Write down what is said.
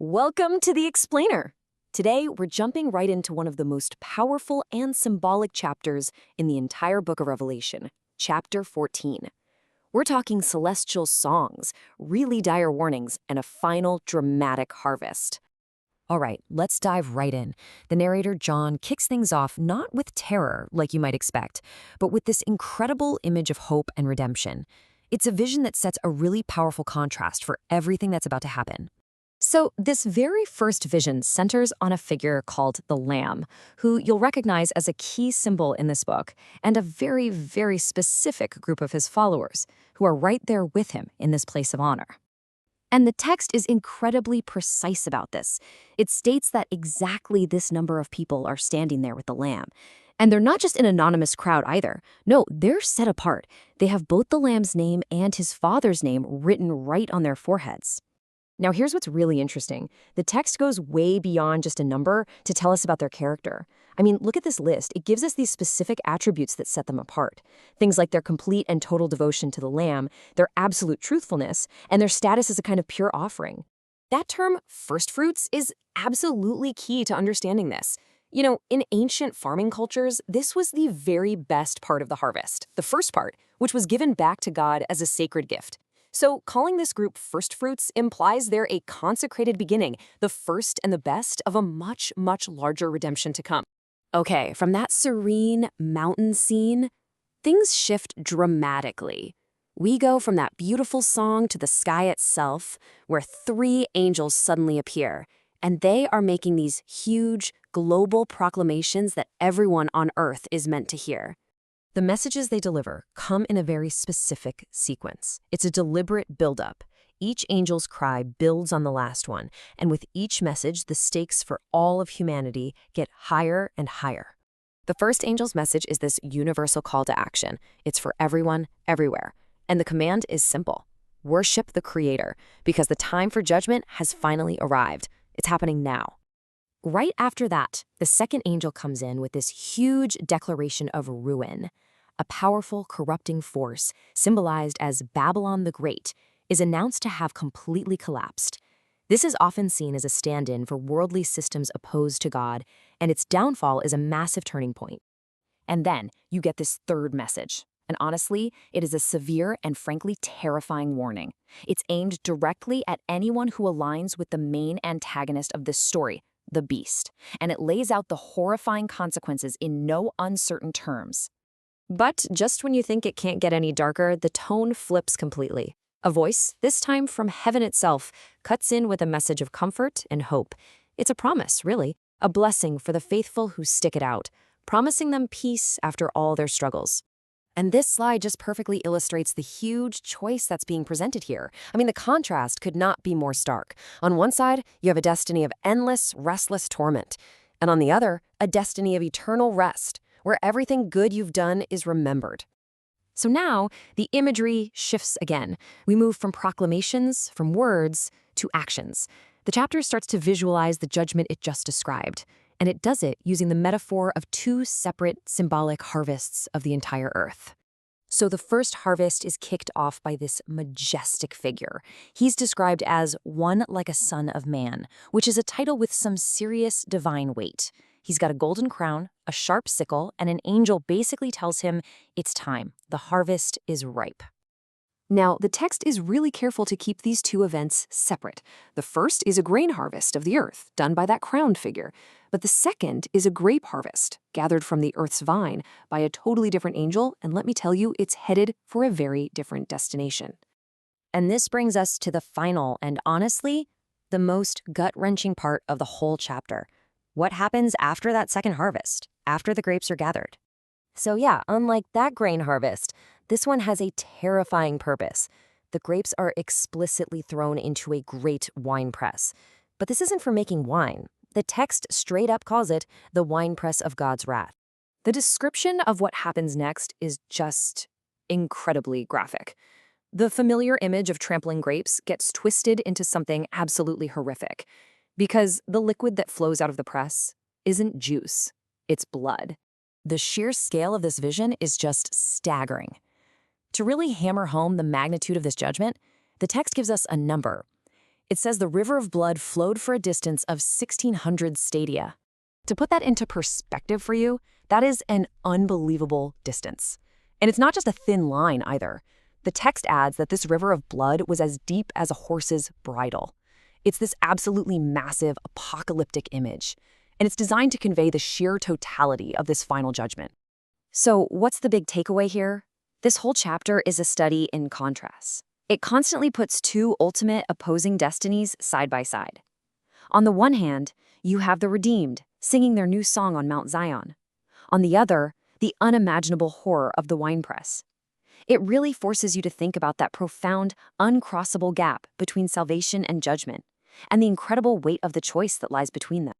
Welcome to the Explainer. Today, we're jumping right into one of the most powerful and symbolic chapters in the entire book of Revelation, chapter 14. We're talking celestial songs, really dire warnings, and a final dramatic harvest. All right, let's dive right in. The narrator, John, kicks things off not with terror, like you might expect, but with this incredible image of hope and redemption. It's a vision that sets a really powerful contrast for everything that's about to happen. So, this very first vision centers on a figure called the Lamb, who you'll recognize as a key symbol in this book, and a very, very specific group of his followers, who are right there with him in this place of honor. And the text is incredibly precise about this. It states that exactly this number of people are standing there with the Lamb. And they're not just an anonymous crowd either. No, they're set apart. They have both the Lamb's name and his father's name written right on their foreheads. Now, here's what's really interesting. The text goes way beyond just a number to tell us about their character. I mean, look at this list. It gives us these specific attributes that set them apart. Things like their complete and total devotion to the Lamb, their absolute truthfulness, and their status as a kind of pure offering. That term, first fruits, is absolutely key to understanding this. You know, in ancient farming cultures, this was the very best part of the harvest, the first part, which was given back to God as a sacred gift. So calling this group first fruits implies they're a consecrated beginning, the first and the best of a much, much larger redemption to come. Okay, from that serene mountain scene, things shift dramatically. We go from that beautiful song to the sky itself, where three angels suddenly appear, and they are making these huge, global proclamations that everyone on Earth is meant to hear. The messages they deliver come in a very specific sequence. It's a deliberate buildup. Each angel's cry builds on the last one, and with each message, the stakes for all of humanity get higher and higher. The first angel's message is this universal call to action. It's for everyone, everywhere. And the command is simple. Worship the Creator, because the time for judgment has finally arrived. It's happening now. Right after that, the second angel comes in with this huge declaration of ruin. A powerful, corrupting force, symbolized as Babylon the Great, is announced to have completely collapsed. This is often seen as a stand-in for worldly systems opposed to God, and its downfall is a massive turning point. And then you get this third message. And honestly, it is a severe and frankly terrifying warning. It's aimed directly at anyone who aligns with the main antagonist of this story, the beast, and it lays out the horrifying consequences in no uncertain terms. But just when you think it can't get any darker, the tone flips completely. A voice, this time from heaven itself, cuts in with a message of comfort and hope. It's a promise, really, a blessing for the faithful who stick it out, promising them peace after all their struggles. And this slide just perfectly illustrates the huge choice that's being presented here. I mean, the contrast could not be more stark. On one side, you have a destiny of endless, restless torment. And on the other, a destiny of eternal rest, where everything good you've done is remembered. So now, the imagery shifts again. We move from proclamations, from words, to actions. The chapter starts to visualize the judgment it just described. And it does it using the metaphor of two separate symbolic harvests of the entire earth. So the first harvest is kicked off by this majestic figure. He's described as one like a son of man, which is a title with some serious divine weight. He's got a golden crown, a sharp sickle, and an angel basically tells him it's time. The harvest is ripe. Now, the text is really careful to keep these two events separate. The first is a grain harvest of the earth, done by that crowned figure. But the second is a grape harvest, gathered from the earth's vine by a totally different angel, and let me tell you, it's headed for a very different destination. And this brings us to the final and honestly, the most gut-wrenching part of the whole chapter. What happens after that second harvest, after the grapes are gathered? So yeah, unlike that grain harvest, this one has a terrifying purpose. The grapes are explicitly thrown into a great winepress. But this isn't for making wine. The text straight up calls it the winepress of God's wrath. The description of what happens next is just incredibly graphic. The familiar image of trampling grapes gets twisted into something absolutely horrific. Because the liquid that flows out of the press isn't juice, it's blood. The sheer scale of this vision is just staggering. To really hammer home the magnitude of this judgment, the text gives us a number. It says the river of blood flowed for a distance of 1,600 stadia. To put that into perspective for you, that is an unbelievable distance. And it's not just a thin line either. The text adds that this river of blood was as deep as a horse's bridle. It's this absolutely massive, apocalyptic image, and it's designed to convey the sheer totality of this final judgment. So, what's the big takeaway here? This whole chapter is a study in contrasts. It constantly puts two ultimate opposing destinies side by side. On the one hand, you have the redeemed singing their new song on Mount Zion. On the other, the unimaginable horror of the winepress. It really forces you to think about that profound, uncrossable gap between salvation and judgment, and the incredible weight of the choice that lies between them.